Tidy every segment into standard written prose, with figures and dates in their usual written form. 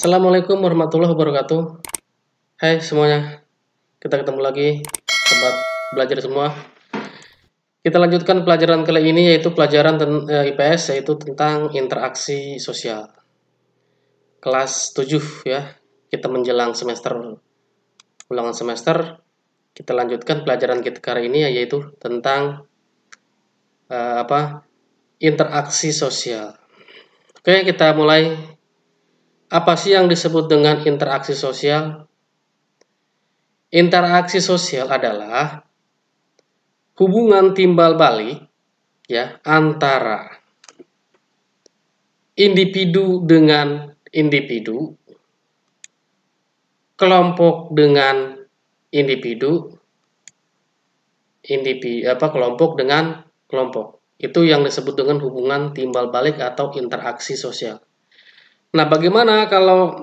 Assalamualaikum warahmatullahi wabarakatuh. Hai semuanya, kita ketemu lagi sobat belajar semua. Kita lanjutkan pelajaran kali ini, yaitu pelajaran IPS, yaitu tentang interaksi sosial. Kelas 7 ya. Kita menjelang ulangan semester. Kita lanjutkan pelajaran kita kali ini, yaitu tentang interaksi sosial. Oke, kita mulai. Apa sih yang disebut dengan interaksi sosial? Interaksi sosial adalah hubungan timbal balik ya antara individu dengan individu, kelompok dengan individu, kelompok dengan kelompok. Itu yang disebut dengan hubungan timbal balik atau interaksi sosial. Nah, bagaimana kalau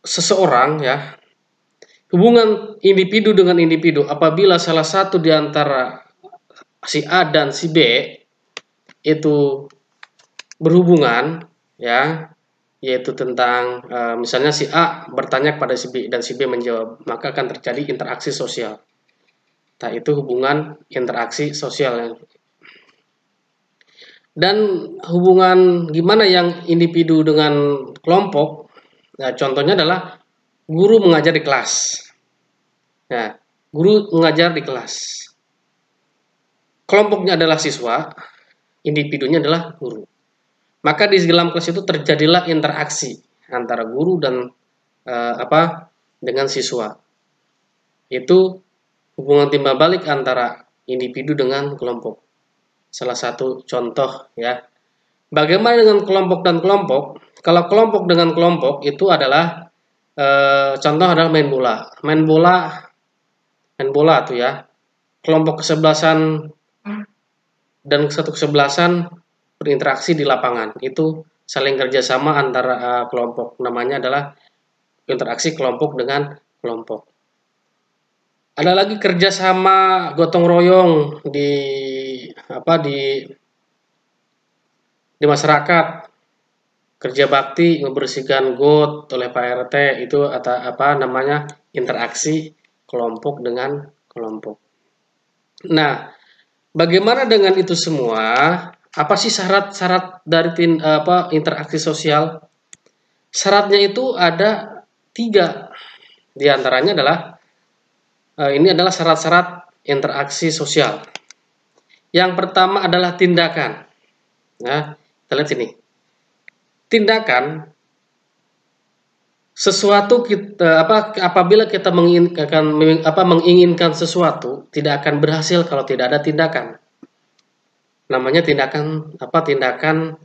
seseorang ya, hubungan individu dengan individu apabila salah satu di antara si A dan si B itu berhubungan ya, yaitu tentang misalnya si A bertanya kepada si B dan si B menjawab, maka akan terjadi interaksi sosial. Nah, itu hubungan interaksi sosial. Dan hubungan gimana yang individu dengan kelompok? Nah, contohnya adalah guru mengajar di kelas. Nah, guru mengajar di kelas. Kelompoknya adalah siswa, individunya adalah guru. Maka di dalam kelas itu terjadilah interaksi antara guru dan dengan siswa. Itu hubungan timbal balik antara individu dengan kelompok. Salah satu contoh ya. Bagaimana dengan kelompok dan kelompok? Kalau kelompok dengan kelompok itu adalah contoh adalah main bola. Main bola tuh ya. Kelompok kesebelasan dan satu kesebelasan berinteraksi di lapangan. Itu saling kerjasama antara kelompok. Namanya adalah interaksi kelompok dengan kelompok. Ada lagi kerjasama gotong royong di masyarakat, kerja bakti membersihkan got oleh Pak RT, itu namanya interaksi kelompok dengan kelompok. Nah, bagaimana dengan itu semua? Apa sih syarat-syarat dari interaksi sosial? Syaratnya itu ada 3. Di antaranya adalah ini adalah syarat-syarat interaksi sosial. Yang pertama adalah tindakan. Nah, kita lihat sini. Tindakan sesuatu apabila kita menginginkan sesuatu tidak akan berhasil kalau tidak ada tindakan. Namanya tindakan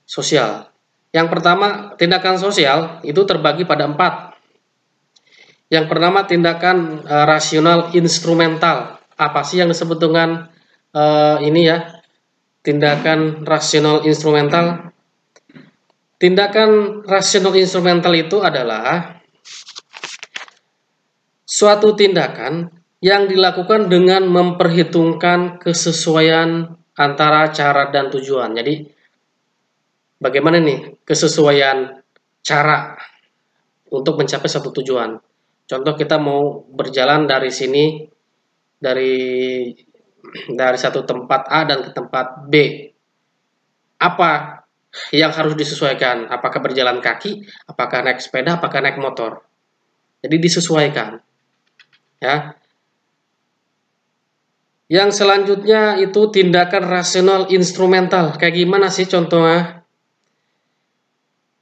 sosial. Yang pertama, tindakan sosial itu terbagi pada 4. Yang pertama, tindakan rasional instrumental. Apa sih yang disebut dengan tindakan rasional instrumental? Tindakan rasional instrumental itu adalah suatu tindakan yang dilakukan dengan memperhitungkan kesesuaian antara cara dan tujuan. Jadi, bagaimana nih kesesuaian cara untuk mencapai satu tujuan? Contoh, kita mau berjalan dari sini, dari satu tempat A dan ke tempat B. Apa yang harus disesuaikan? Apakah berjalan kaki, apakah naik sepeda, apakah naik motor? Jadi disesuaikan. Ya. Yang selanjutnya itu tindakan rasional instrumental. Kayak gimana sih contohnya?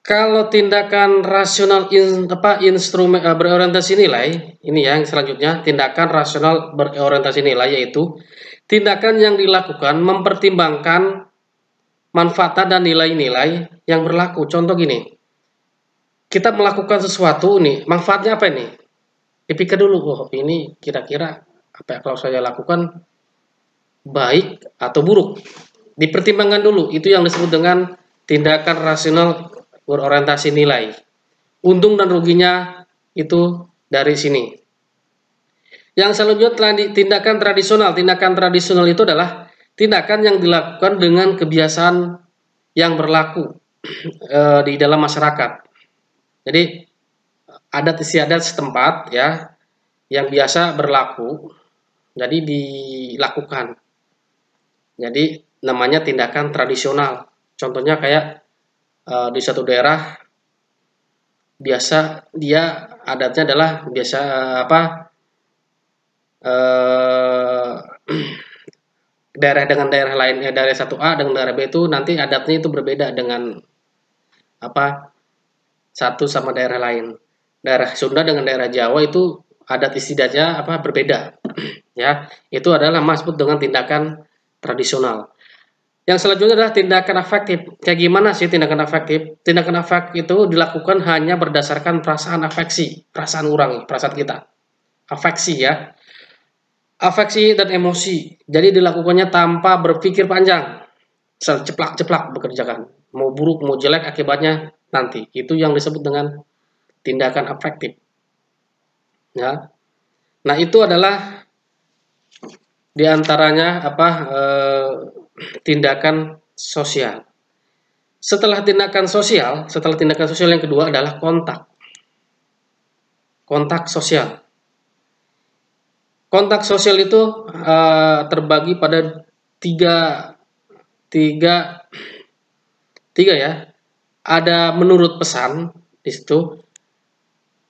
Kalau tindakan rasional berorientasi nilai, ini yang selanjutnya, tindakan rasional berorientasi nilai, yaitu tindakan yang dilakukan mempertimbangkan manfaat dan nilai-nilai yang berlaku. Contoh gini, kita melakukan sesuatu nih, manfaatnya apa ini? Dipikir dulu, ini kira-kira apa kalau saya lakukan baik atau buruk? Dipertimbangkan dulu, itu yang disebut dengan tindakan rasional berorientasi nilai. Untung dan ruginya itu dari sini. Yang selanjutnya tindakan tradisional. Tindakan tradisional itu adalah tindakan yang dilakukan dengan kebiasaan yang berlaku di dalam masyarakat. Jadi adat istiadat setempat ya yang biasa berlaku, jadi dilakukan. Jadi namanya tindakan tradisional. Contohnya kayak di suatu daerah biasa dia adatnya adalah biasa apa eh, daerah dengan daerah lainnya, daerah 1A dengan daerah B itu nanti adatnya itu berbeda dengan apa satu sama daerah lain. Daerah Sunda dengan daerah Jawa itu adat istiadatnya apa berbeda. Ya, itu adalah masuk dengan tindakan tradisional. Yang selanjutnya adalah tindakan afektif. Kayak gimana sih tindakan afektif? Tindakan afektif itu dilakukan hanya berdasarkan perasaan afeksi, perasaan orang, perasaan kita. Afeksi ya. Afeksi dan emosi. Jadi dilakukannya tanpa berpikir panjang. Ceplak-ceplak bekerjakan. Mau buruk, mau jelek akibatnya nanti. Itu yang disebut dengan tindakan afektif. Ya. Nah, itu adalah diantaranya apa tindakan sosial. Setelah tindakan sosial yang kedua adalah kontak sosial. Kontak sosial itu terbagi pada tiga ya. Ada menurut pesan di situ.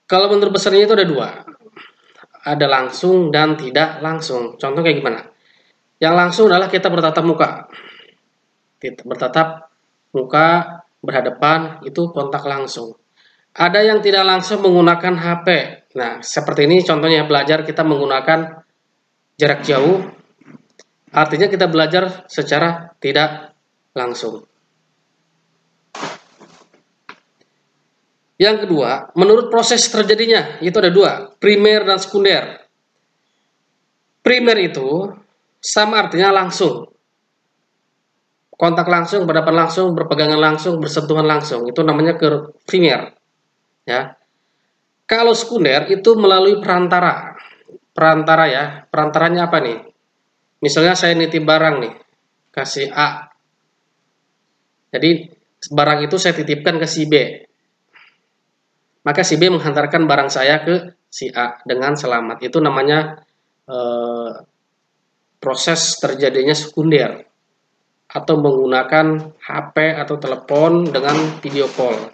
Kalau menurut pesannya itu ada dua. Ada langsung dan tidak langsung. Contoh kayak gimana? Yang langsung adalah kita bertatap muka. Kita bertatap muka, berhadapan, itu kontak langsung. Ada yang tidak langsung menggunakan HP. Nah, seperti ini contohnya belajar kita menggunakan jarak jauh. Artinya kita belajar secara tidak langsung. Yang kedua, menurut proses terjadinya, itu ada dua, primer dan sekunder. Primer itu sama artinya langsung. Kontak langsung, berhadapan langsung, berpegangan langsung, bersentuhan langsung. Itu namanya primer. Ya. Kalau sekunder itu melalui perantara. Perantara ya. Perantaranya apa nih? Misalnya saya nitip barang nih, kasih A. Jadi barang itu saya titipkan ke si B. Maka si B menghantarkan barang saya ke si A dengan selamat. Itu namanya proses terjadinya sekunder. Atau menggunakan HP atau telepon dengan video call.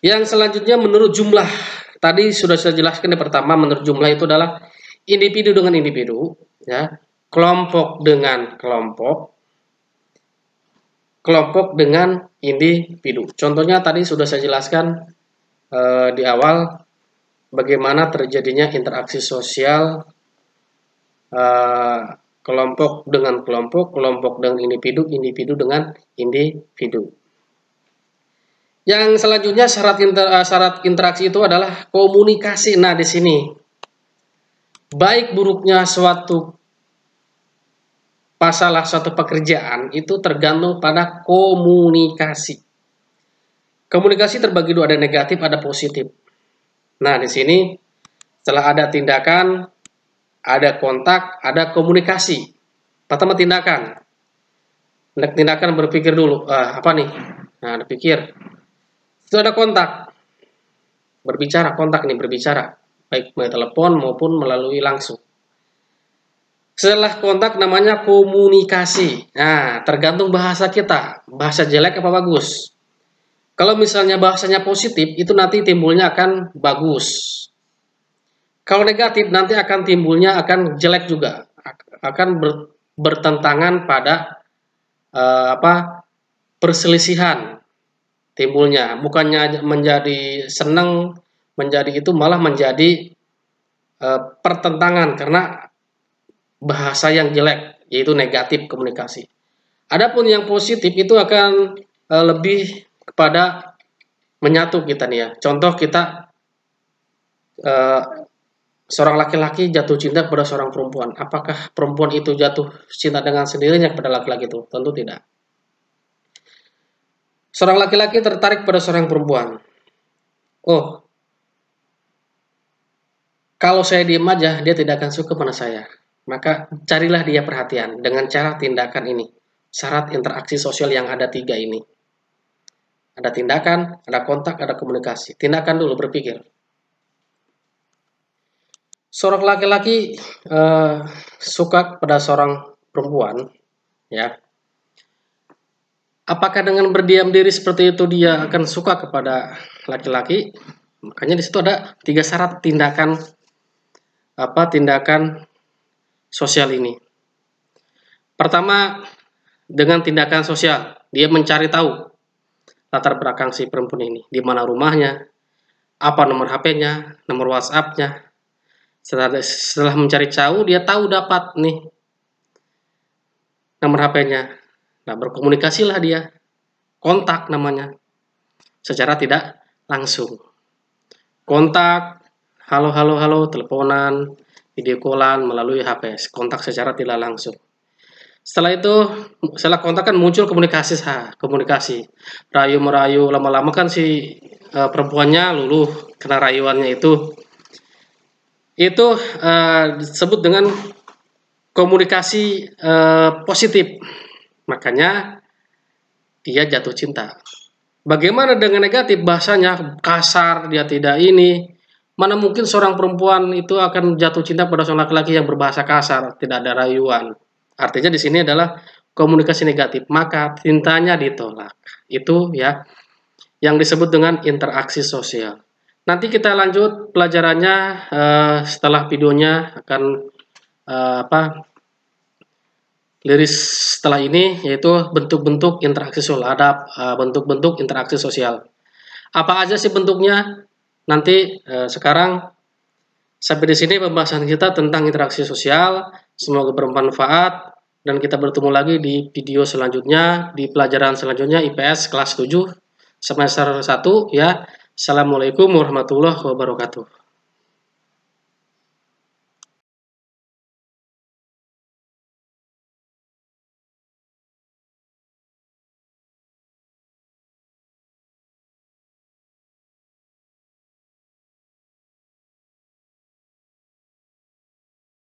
Yang selanjutnya menurut jumlah. Tadi sudah saya jelaskan yang pertama menurut jumlah itu adalah individu dengan individu, ya, kelompok dengan kelompok, kelompok dengan individu. Contohnya tadi sudah saya jelaskan di awal bagaimana terjadinya interaksi sosial kelompok dengan kelompok, kelompok dengan individu, individu dengan individu. Yang selanjutnya syarat interaksi itu adalah komunikasi. Nah, di sini baik buruknya suatu masalah suatu pekerjaan itu tergantung pada komunikasi. Komunikasi terbagi dua, ada negatif, ada positif. Nah, di sini setelah ada tindakan, ada kontak, ada komunikasi. Pertama tindakan. Tindakan berpikir dulu, apa nih? Nah, berpikir. Itu ada kontak. Berbicara, kontak nih berbicara. Baik melalui telepon maupun melalui langsung. Setelah kontak namanya komunikasi. Nah, tergantung bahasa kita. Bahasa jelek apa bagus. Kalau misalnya bahasanya positif, itu nanti timbulnya akan bagus. Kalau negatif, nanti akan timbulnya akan jelek juga. Akan bertentangan pada perselisihan timbulnya. Bukannya menjadi senang, menjadi itu malah menjadi pertentangan karena bahasa yang jelek, yaitu negatif komunikasi. Adapun yang positif itu akan lebih kepada menyatu kita nih ya. Contoh kita seorang laki-laki jatuh cinta kepada seorang perempuan. Apakah perempuan itu jatuh cinta dengan sendirinya kepada laki-laki itu? Tentu tidak. Seorang laki-laki tertarik pada seorang perempuan. Oh, kalau saya diam aja, dia tidak akan suka pada saya. Maka carilah dia perhatian dengan cara tindakan ini. Syarat interaksi sosial yang ada 3 ini. Ada tindakan, ada kontak, ada komunikasi. Tindakan dulu, berpikir. Seorang laki-laki suka pada seorang perempuan, ya. Apakah dengan berdiam diri seperti itu dia akan suka kepada laki-laki? Makanya di situ ada 3 syarat tindakan sosial ini. Pertama, dengan tindakan sosial, dia mencari tahu latar belakang si perempuan ini, di mana rumahnya, apa nomor HP-nya, nomor WhatsApp-nya. Setelah mencari tahu, dia tahu dapat nih nomor HP-nya. Nah, berkomunikasilah dia, kontak namanya, secara tidak langsung. Kontak, halo, teleponan, video callan melalui HP, kontak secara tidak langsung. Setelah itu, setelah kontak kan muncul komunikasi, rayu merayu, lama-lama kan si perempuannya luluh kena rayuannya itu disebut dengan komunikasi positif. Makanya dia jatuh cinta. Bagaimana dengan negatif? Bahasanya kasar, dia tidak ini. Mana mungkin seorang perempuan itu akan jatuh cinta pada seorang laki-laki yang berbahasa kasar, tidak ada rayuan. Artinya di sini adalah komunikasi negatif, maka cintanya ditolak. Itu ya yang disebut dengan interaksi sosial. Nanti kita lanjut pelajarannya setelah videonya akan liris setelah ini, yaitu bentuk-bentuk interaksi sosial. Ada bentuk-bentuk interaksi sosial. Apa aja sih bentuknya? Nanti sekarang sampai di sini pembahasan kita tentang interaksi sosial. Semoga bermanfaat dan kita bertemu lagi di video selanjutnya, di pelajaran selanjutnya IPS kelas 7 semester 1 ya. Assalamualaikum warahmatullahi wabarakatuh.